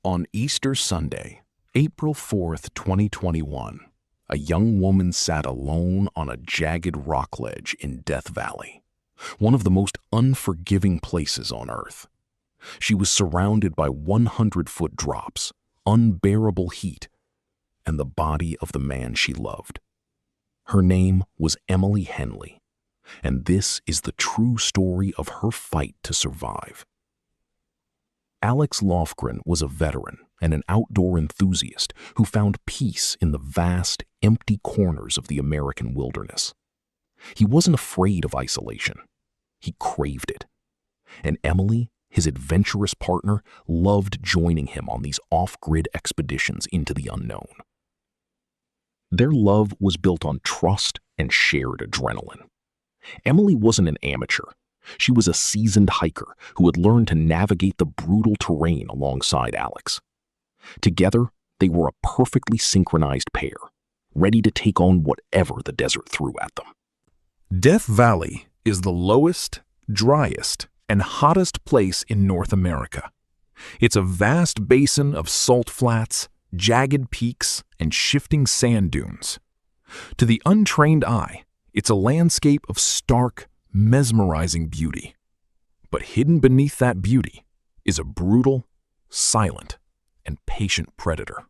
On Easter Sunday, April 4th, 2021, a young woman sat alone on a jagged rock ledge in Death Valley, one of the most unforgiving places on Earth. She was surrounded by 100-foot drops, unbearable heat, and the body of the man she loved. Her name was Emily Henle, and this is the true story of her fight to survive. Alex Lofrren was a veteran and an outdoor enthusiast who found peace in the vast, empty corners of the American wilderness. He wasn't afraid of isolation. He craved it. And Emily, his adventurous partner, loved joining him on these off-grid expeditions into the unknown. Their love was built on trust and shared adrenaline. Emily wasn't an amateur. She was a seasoned hiker who had learned to navigate the brutal terrain alongside Alex. Together, they were a perfectly synchronized pair, ready to take on whatever the desert threw at them. Death Valley is the lowest, driest, and hottest place in North America. It's a vast basin of salt flats, jagged peaks, and shifting sand dunes. To the untrained eye, it's a landscape of stark, mesmerizing beauty. But hidden beneath that beauty is a brutal, silent, and patient predator.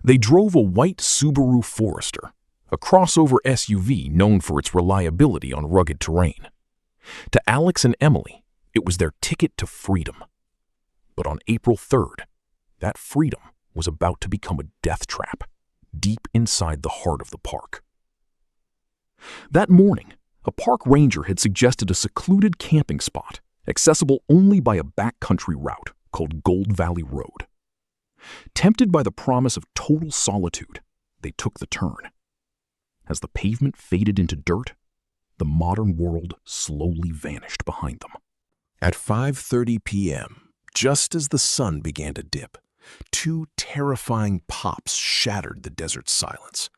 They drove a white Subaru Forester, a crossover SUV known for its reliability on rugged terrain. To Alex and Emily, it was their ticket to freedom. But on April 3rd, that freedom was about to become a death trap deep inside the heart of the park. That morning, a park ranger had suggested a secluded camping spot, accessible only by a backcountry route called Gold Valley Road. Tempted by the promise of total solitude, they took the turn. As the pavement faded into dirt, the modern world slowly vanished behind them. At 5:30 p.m., just as the sun began to dip, two terrifying pops shattered the desert's silence.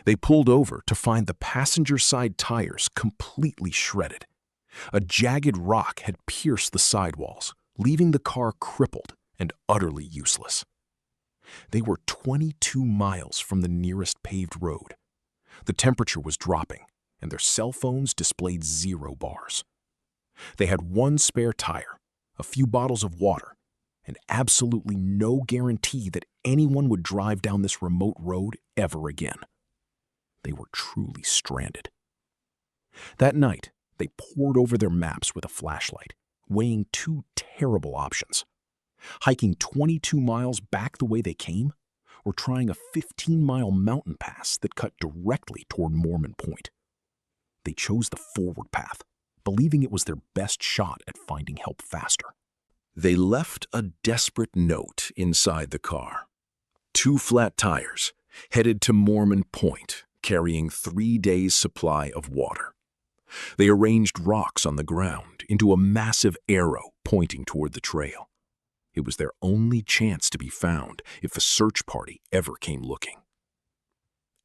They pulled over to find the passenger side tires completely shredded. A jagged rock had pierced the sidewalls, leaving the car crippled and utterly useless. They were 22 miles from the nearest paved road. The temperature was dropping, and their cell phones displayed 0 bars. They had one spare tire, a few bottles of water, and absolutely no guarantee that anyone would drive down this remote road ever again. They were truly stranded. That night, they pored over their maps with a flashlight, weighing two terrible options: hiking 22 miles back the way they came, or trying a 15-mile mountain pass that cut directly toward Mormon Point. They chose the forward path, believing it was their best shot at finding help faster. They left a desperate note inside the car. 2 flat tires, headed to Mormon Point, carrying 3 days' supply of water. They arranged rocks on the ground into a massive arrow pointing toward the trail. It was their only chance to be found if a search party ever came looking.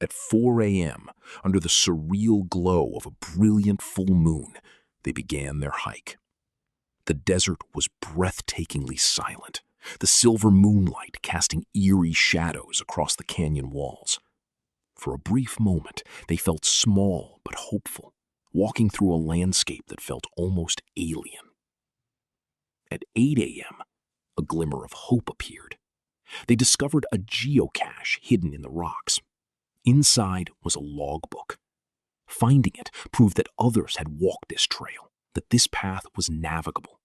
At 4 a.m., under the surreal glow of a brilliant full moon, they began their hike. The desert was breathtakingly silent, the silver moonlight casting eerie shadows across the canyon walls. For a brief moment, they felt small but hopeful, walking through a landscape that felt almost alien. At 8 a.m., a glimmer of hope appeared. They discovered a geocache hidden in the rocks. Inside was a logbook. Finding it proved that others had walked this trail, that this path was navigable.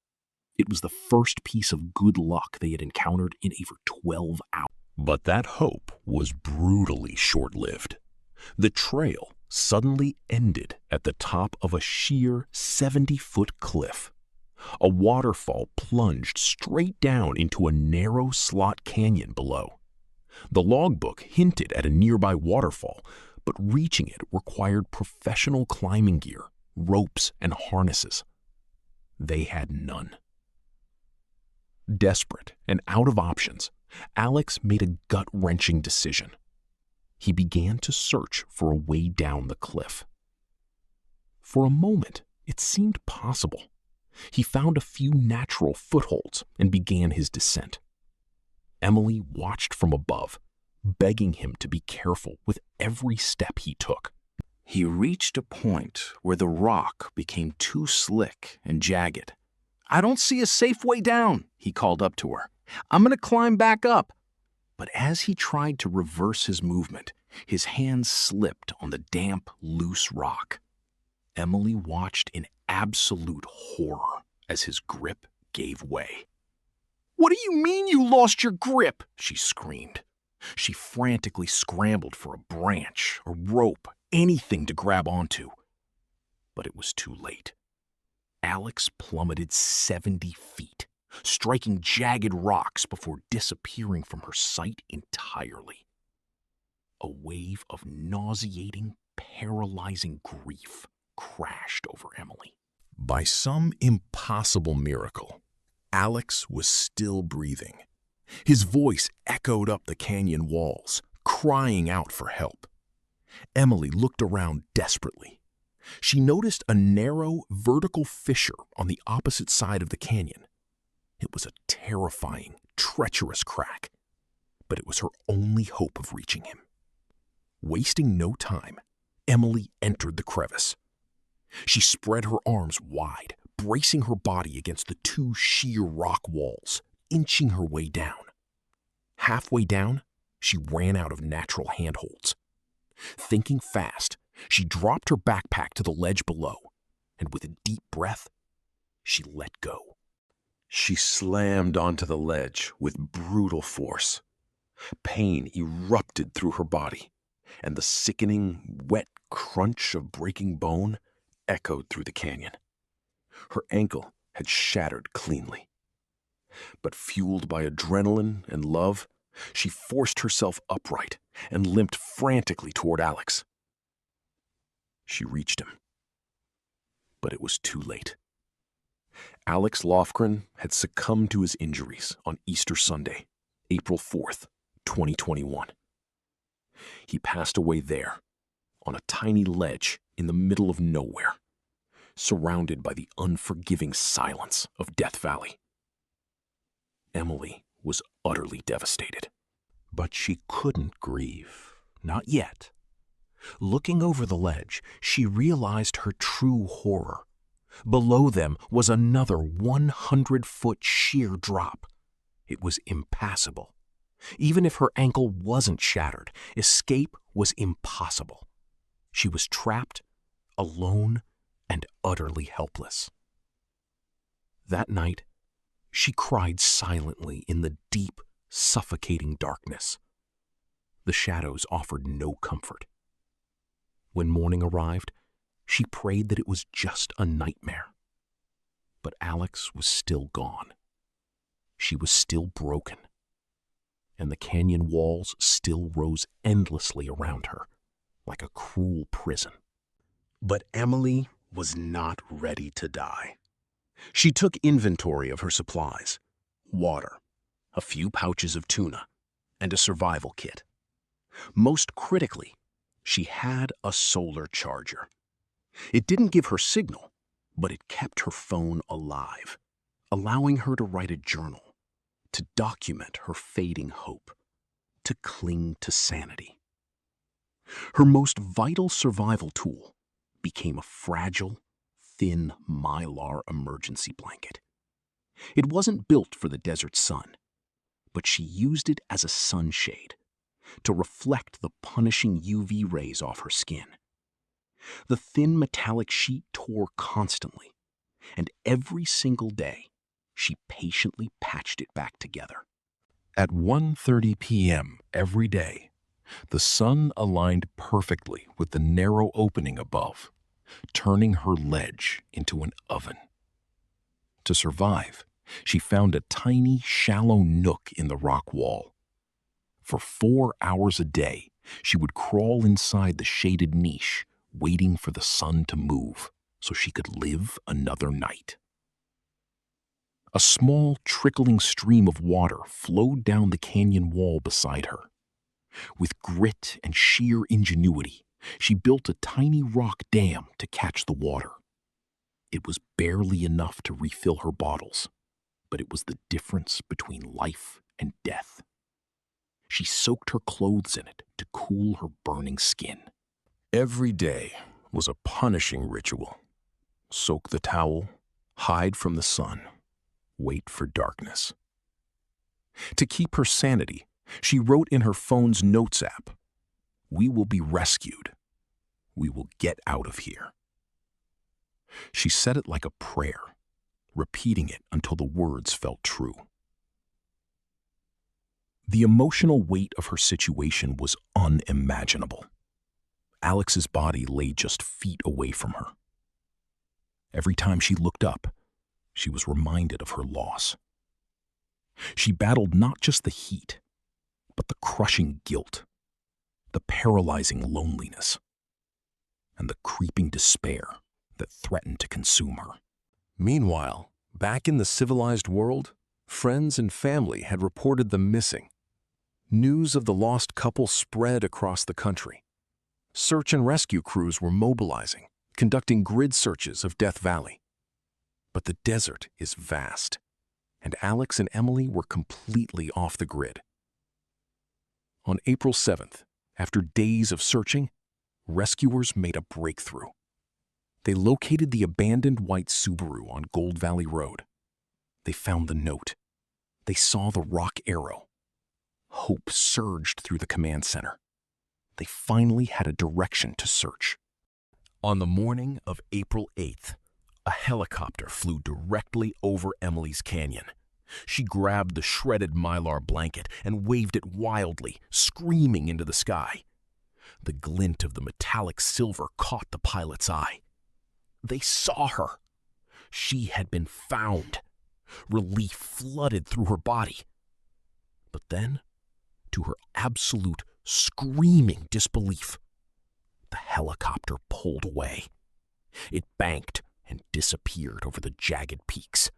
It was the first piece of good luck they had encountered in over 12 hours. But that hope was brutally short-lived. The trail suddenly ended at the top of a sheer 70-foot cliff. A waterfall plunged straight down into a narrow slot canyon below. The logbook hinted at a nearby waterfall, but reaching it required professional climbing gear, ropes, and harnesses. They had none. Desperate and out of options, Alex made a gut-wrenching decision. He began to search for a way down the cliff. For a moment, it seemed possible. He found a few natural footholds and began his descent, Emily watched from above, begging him to be careful with every step he took. He reached a point where the rock became too slick and jagged. "I don't see a safe way down," he called up to her. "I'm going to climb back up." But as he tried to reverse his movement, his hands slipped on the damp, loose rock. Emily watched in absolute horror as his grip gave way. "What do you mean you lost your grip?" she screamed. She frantically scrambled for a branch, a rope, anything to grab onto. But it was too late. Alex plummeted 70 feet, striking jagged rocks before disappearing from her sight entirely. A wave of nauseating, paralyzing grief crashed over Emily. By some impossible miracle, Alex was still breathing. His voice echoed up the canyon walls, crying out for help. Emily looked around desperately. She noticed a narrow, vertical fissure on the opposite side of the canyon. It was a terrifying, treacherous crack, but it was her only hope of reaching him. Wasting no time, Emily entered the crevice. She spread her arms wide, bracing her body against the two sheer rock walls, inching her way down. Halfway down, she ran out of natural handholds. Thinking fast, she dropped her backpack to the ledge below, and with a deep breath, she let go. She slammed onto the ledge with brutal force. Pain erupted through her body, and the sickening, wet crunch of breaking bone echoed through the canyon. Her ankle had shattered cleanly. But fueled by adrenaline and love, she forced herself upright and limped frantically toward Alex. She reached him, but it was too late. Alex Lofrren had succumbed to his injuries on Easter Sunday, April 4th, 2021. He passed away there, on a tiny ledge in the middle of nowhere, surrounded by the unforgiving silence of Death Valley. Emily was utterly devastated. But she couldn't grieve, not yet. Looking over the ledge, she realized her true horror. Below them was another 100-foot sheer drop. It was impassable. Even if her ankle wasn't shattered, escape was impossible. She was trapped, alone, and utterly helpless. That night, she cried silently in the deep, suffocating darkness. The shadows offered no comfort. When morning arrived, she prayed that it was just a nightmare. But Alex was still gone. She was still broken, and the canyon walls still rose endlessly around her, like a cruel prison. But Emily was not ready to die. She took inventory of her supplies: water, a few pouches of tuna, and a survival kit. Most critically, she had a solar charger. It didn't give her signal, but it kept her phone alive, allowing her to write a journal, to document her fading hope, to cling to sanity. Her most vital survival tool became a fragile, thin Mylar emergency blanket. It wasn't built for the desert sun, but she used it as a sunshade to reflect the punishing UV rays off her skin. The thin metallic sheet tore constantly, and every single day she patiently patched it back together. At 1:30 p.m. every day, the sun aligned perfectly with the narrow opening above, turning her ledge into an oven. To survive, she found a tiny, shallow nook in the rock wall. For 4 hours a day, she would crawl inside the shaded niche, waiting for the sun to move so she could live another night. A small, trickling stream of water flowed down the canyon wall beside her. With grit and sheer ingenuity, she built a tiny rock dam to catch the water. It was barely enough to refill her bottles, but it was the difference between life and death. She soaked her clothes in it to cool her burning skin. Every day was a punishing ritual. Soak the towel, hide from the sun, wait for darkness. To keep her sanity, she wrote in her phone's notes app, "We will be rescued. We will get out of here." She said it like a prayer, repeating it until the words felt true. The emotional weight of her situation was unimaginable. Alex's body lay just feet away from her. Every time she looked up, she was reminded of her loss. She battled not just the heat, but the crushing guilt, the paralyzing loneliness, and the creeping despair that threatened to consume her. Meanwhile, back in the civilized world, friends and family had reported them missing. News of the lost couple spread across the country. Search and rescue crews were mobilizing, conducting grid searches of Death Valley. But the desert is vast, and Alex and Emily were completely off the grid. On April 7th, after days of searching, rescuers made a breakthrough. They located the abandoned white Subaru on Gold Valley Road. They found the note. They saw the rock arrow. Hope surged through the command center. They finally had a direction to search. On the morning of April 8th, a helicopter flew directly over Emily's canyon. She grabbed the shredded Mylar blanket and waved it wildly, screaming into the sky. The glint of the metallic silver caught the pilot's eye. They saw her. She had been found. Relief flooded through her body. But then, to her absolute screaming disbelief, the helicopter pulled away. It banked and disappeared over the jagged peaks.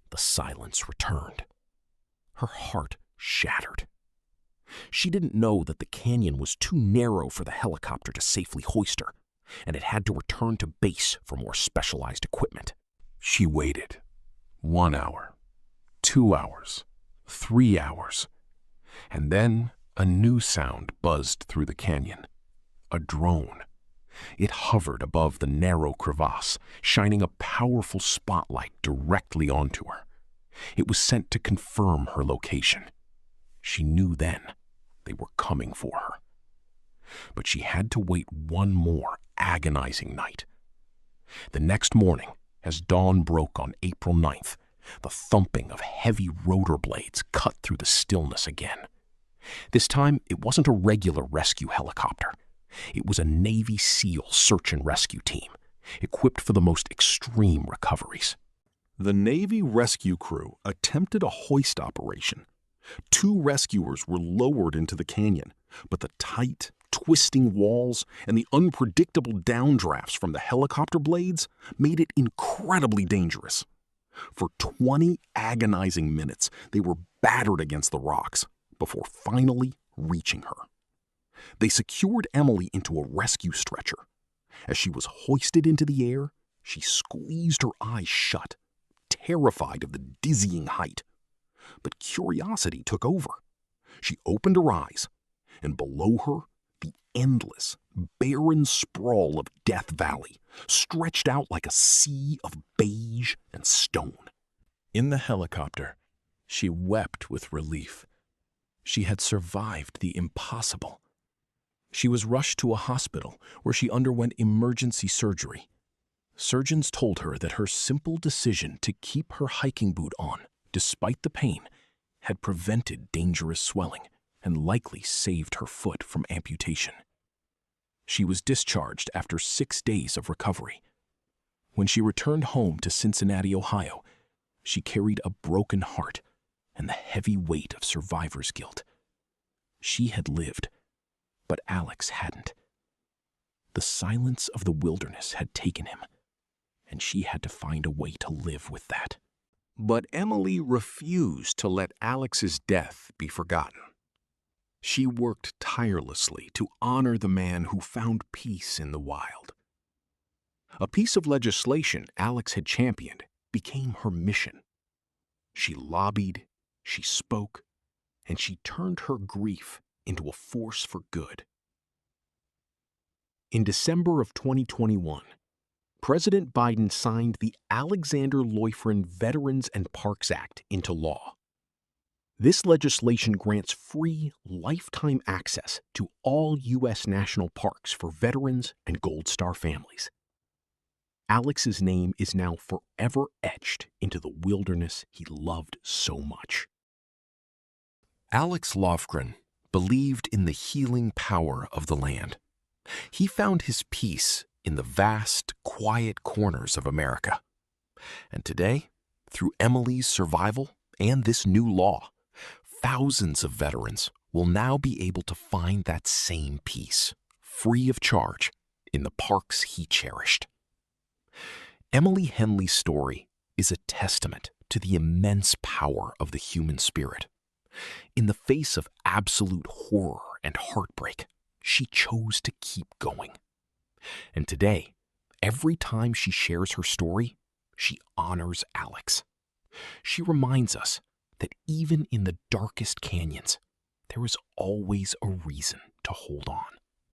The silence returned. Her heart shattered. She didn't know that the canyon was too narrow for the helicopter to safely hoist her, and it had to return to base for more specialized equipment. She waited. 1 hour, 2 hours, 3 hours, and then a new sound buzzed through the canyon. A drone. It hovered above the narrow crevasse, shining a powerful spotlight directly onto her. It was sent to confirm her location. She knew then they were coming for her. But she had to wait one more agonizing night. The next morning, as dawn broke on April 9th, the thumping of heavy rotor blades cut through the stillness again. This time, it wasn't a regular rescue helicopter. It was a Navy SEAL search and rescue team, equipped for the most extreme recoveries. The Navy rescue crew attempted a hoist operation. 2 rescuers were lowered into the canyon, but the tight, twisting walls and the unpredictable downdrafts from the helicopter blades made it incredibly dangerous. For 20 agonizing minutes, they were battered against the rocks before finally reaching her. They secured Emily into a rescue stretcher. As she was hoisted into the air, she squeezed her eyes shut, terrified of the dizzying height. But curiosity took over. She opened her eyes, and below her, the endless, barren sprawl of Death Valley stretched out like a sea of beige and stone. In the helicopter, she wept with relief. She had survived the impossible. She was rushed to a hospital where she underwent emergency surgery. Surgeons told her that her simple decision to keep her hiking boot on, despite the pain, had prevented dangerous swelling and likely saved her foot from amputation. She was discharged after 6 days of recovery. When she returned home to Cincinnati, Ohio, she carried a broken heart and the heavy weight of survivor's guilt. She had lived, but Alex hadn't. The silence of the wilderness had taken him, and she had to find a way to live with that. But Emily refused to let Alex's death be forgotten. She worked tirelessly to honor the man who found peace in the wild. A piece of legislation Alex had championed became her mission. She lobbied, she spoke, and she turned her grief into a force for good. In December of 2021, President Biden signed the Alex Lofrren Veterans and Parks Act into law. This legislation grants free, lifetime access to all U.S. national parks for veterans and Gold Star families. Alex's name is now forever etched into the wilderness he loved so much. Alex Lofrren believed in the healing power of the land. He found his peace in the vast, quiet corners of America. And today, through Emily's survival and this new law, thousands of veterans will now be able to find that same peace, free of charge, in the parks he cherished. Emily Henle's story is a testament to the immense power of the human spirit. In the face of absolute horror and heartbreak, she chose to keep going. And today, every time she shares her story, she honors Alex. She reminds us that even in the darkest canyons, there is always a reason to hold on.